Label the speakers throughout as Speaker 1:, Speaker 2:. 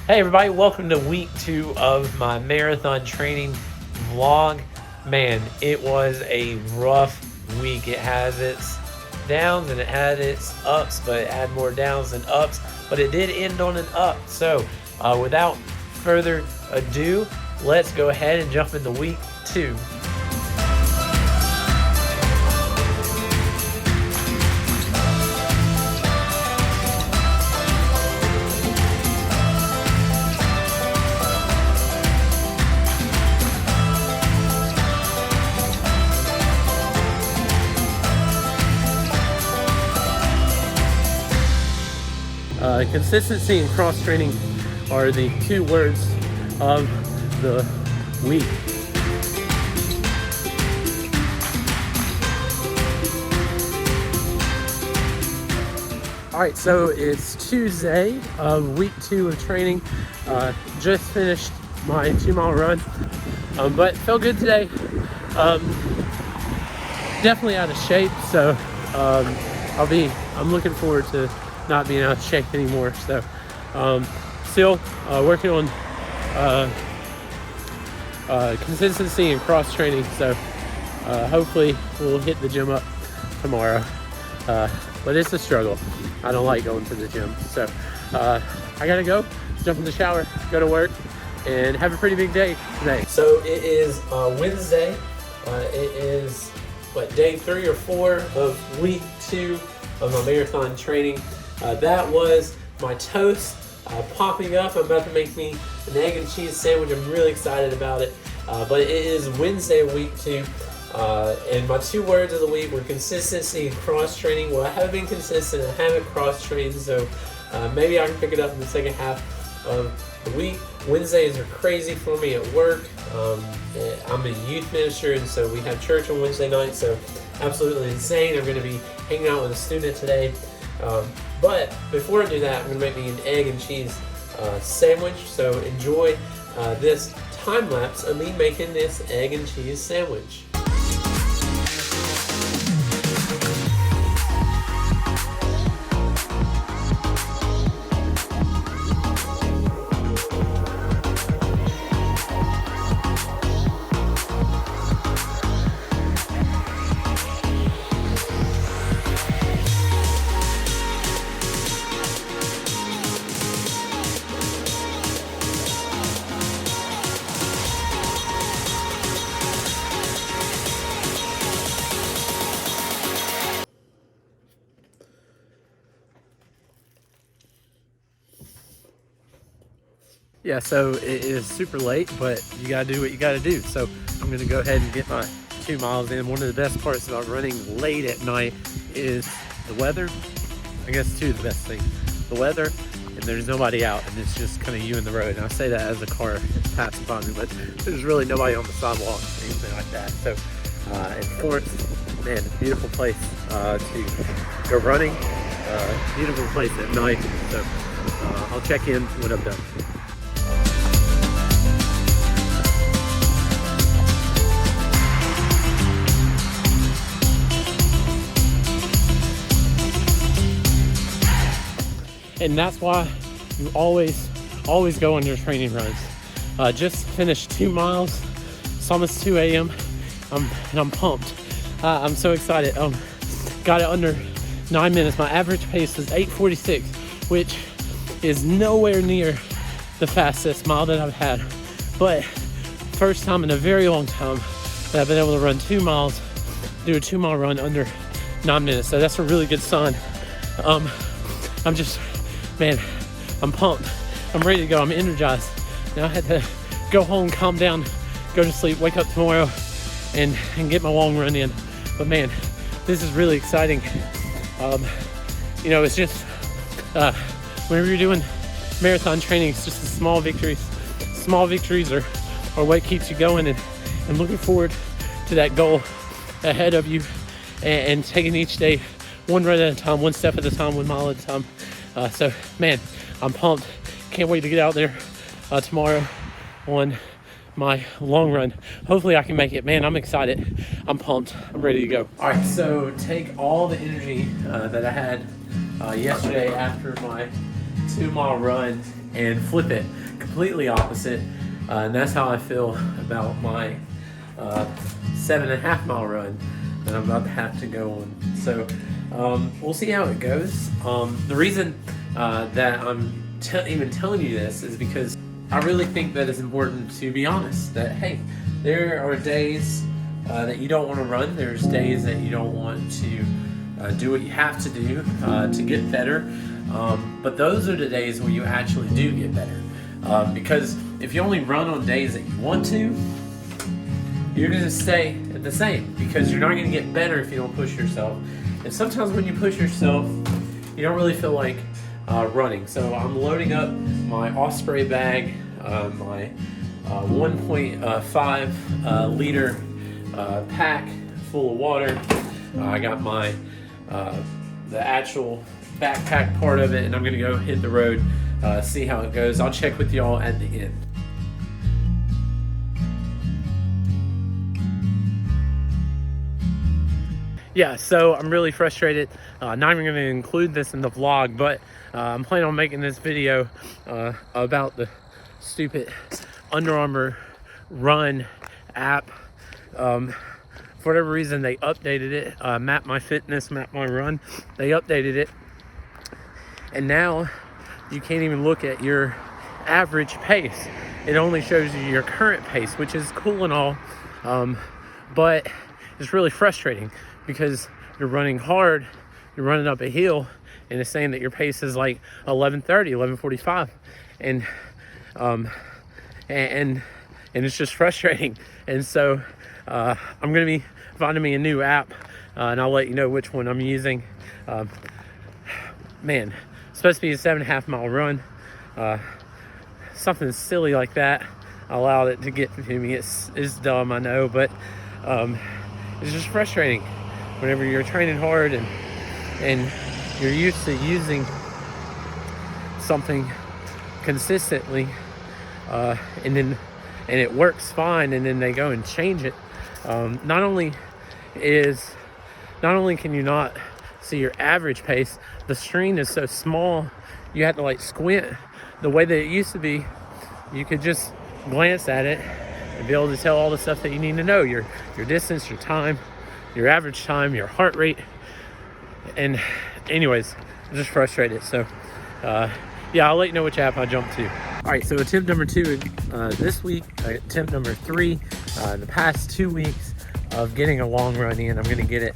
Speaker 1: Hey everybody, welcome to week 2 of my marathon training vlog. Man, it was a rough week. It has its downs and it had its ups, but it had more downs than ups, but it did end on an up. So without further ado, let's go ahead and jump into week 2. Consistency and cross-training are the 2 words of the week. Alright, so it's Tuesday of week 2 of training. Just finished my 2-mile run, but felt good today. Definitely out of shape, so I'm looking forward to not being out of shape anymore. So still working on consistency and cross training, so hopefully we'll hit the gym up tomorrow, but it's a struggle. I don't like going to the gym, so I gotta go jump in the shower, go to work, and have a pretty big day today. So it is Wednesday. It is day 3 or 4 of week 2 of my marathon training. That was my toast popping up. I'm about to make me an egg and cheese sandwich. I'm really excited about it. But it is Wednesday week 2. And my 2 words of the week were consistency and cross-training. Well, I haven't been consistent. I haven't cross-trained, so maybe I can pick it up in the second half of the week. Wednesdays are crazy for me at work. I'm a youth minister, and so we have church on Wednesday night, so absolutely insane. I'm going to be hanging out with a student today. But before I do that, I'm going to make me an egg and cheese sandwich. So enjoy this time lapse of me making this egg and cheese sandwich. Yeah, so it is super late, but you gotta do what you gotta do. So I'm gonna go ahead and get my 2 miles in. One of the best parts about running late at night is the weather. I guess 2 of the best things. The weather, and there's nobody out, and it's just kind of you in the road. And I say that as a car passing by me, but there's really nobody on the sidewalk or anything like that. So, and Florence, man, beautiful place to go running. Beautiful place at night. So I'll check in when I'm done. And that's why you always go on your training runs. Just finished 2 miles. It's almost 2 a.m. and I'm pumped. I'm so excited. Got it under 9 minutes. My average pace is 8:46, which is nowhere near the fastest mile that I've had. But first time in a very long time that I've been able to run 2 miles, do a 2-mile run under 9 minutes. So that's a really good sign. Man, I'm pumped. I'm ready to go. I'm energized. Now I had to go home, calm down, go to sleep, wake up tomorrow, and get my long run in. But man, this is really exciting. It's just whenever you're doing marathon training, it's just the small victories. Small victories are what keeps you going and looking forward to that goal ahead of you, and taking each day one run at a time, one step at a time, 1 mile at a time. So man, I'm pumped. Can't wait to get out there tomorrow on my long run. Hopefully I can make it. Man, I'm excited. I'm pumped. I'm ready to go. All right, so take all the energy that I had yesterday after my 2-mile run and flip it completely opposite. And that's how I feel about my 7.5 mile run that I'm about to have to go on. So we'll see how it goes. The reason that I'm even telling you this is because I really think that it's important to be honest, that hey, there are days that you don't want to run. There's days that you don't want to do what you have to do to get better. But those are the days where you actually do get better. Because if you only run on days that you want to, you're going to stay the same, because you're not going to get better if you don't push yourself. And sometimes when you push yourself, you don't really feel like running. So I'm loading up my Osprey bag, my 1.5 liter pack full of water. I got my the actual backpack part of it, and I'm gonna go hit the road, see how it goes. I'll check with y'all at the end. Yeah, so I'm really frustrated. Not even going to include this in the vlog, but I'm planning on making this video about the stupid Under Armour Run app. For whatever reason, they updated it. Map My Fitness, Map My Run. They updated it. And now you can't even look at your average pace. It only shows you your current pace, which is cool and all. But it's really frustrating, because you're running hard, you're running up a hill, and it's saying that your pace is like 11:30, 11:45, and it's just frustrating. And so I'm gonna be finding me a new app, and I'll let you know which one I'm using. Man, it's supposed to be a 7.5 mile run. Something silly like that, I allowed it to get to me. It's dumb, I know, but it's just frustrating whenever you're training hard and you're used to using something consistently, and it works fine, and then they go and change it. Not only can you not see your average pace, the screen is so small you have to like squint. The way that it used to be, you could just glance at it and be able to tell all the stuff that you need to know, your distance, your time, your average time, your heart rate. And anyways, I'm just frustrated. So yeah, I'll let you know which app I jump to. All right, so attempt number 2 this week, attempt number 3, the past 2 weeks of getting a long run in. I'm gonna get it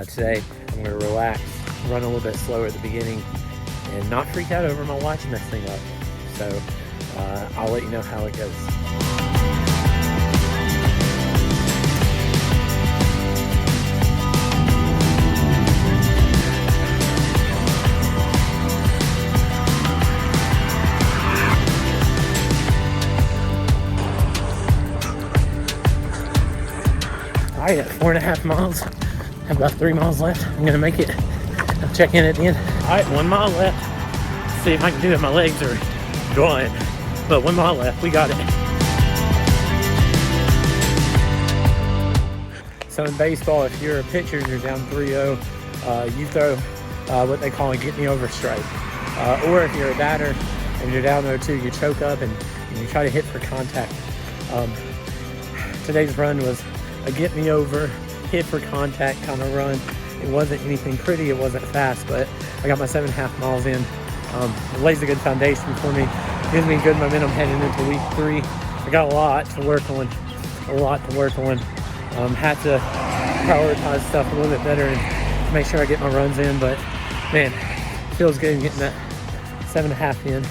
Speaker 1: today. I'm gonna relax, run a little bit slower at the beginning, and not freak out over my watch messing up. So I'll let you know how it goes. All right, at 4.5 miles, have about 3 miles left. I'm gonna make it. I'll check in at the end. All right, 1 mile left. Let's see if I can do it. My legs are going, but 1 mile left. We got it. So in baseball, if you're a pitcher and you're down 3-0, you throw what they call a get me over strike. Or if you're a batter and you're down 0-2, you choke up and you try to hit for contact. Today's run was a get me over, hit for contact kind of run. It wasn't anything pretty, it wasn't fast, but I got my 7.5 miles in. It lays a good foundation for me, gives me good momentum heading into week 3. I got a lot to work on. Had to prioritize stuff a little bit better and make sure I get my runs in, but man, it feels good getting that 7.5 in.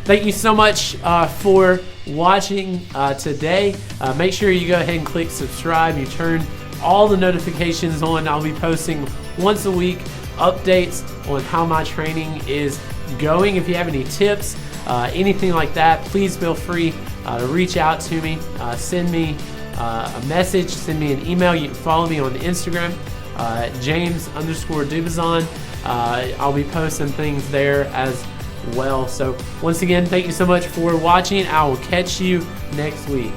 Speaker 1: Thank you so much for watching today. Make sure you go ahead and click subscribe. You turn all the notifications on. I'll be posting once a week updates on how my training is going. If you have any tips, anything like that, please feel free to reach out to me. Send me a message, send me an email. You can follow me on Instagram, James_Dubazon. I'll be posting things there as well. So once again, thank you so much for watching. I will catch you next week.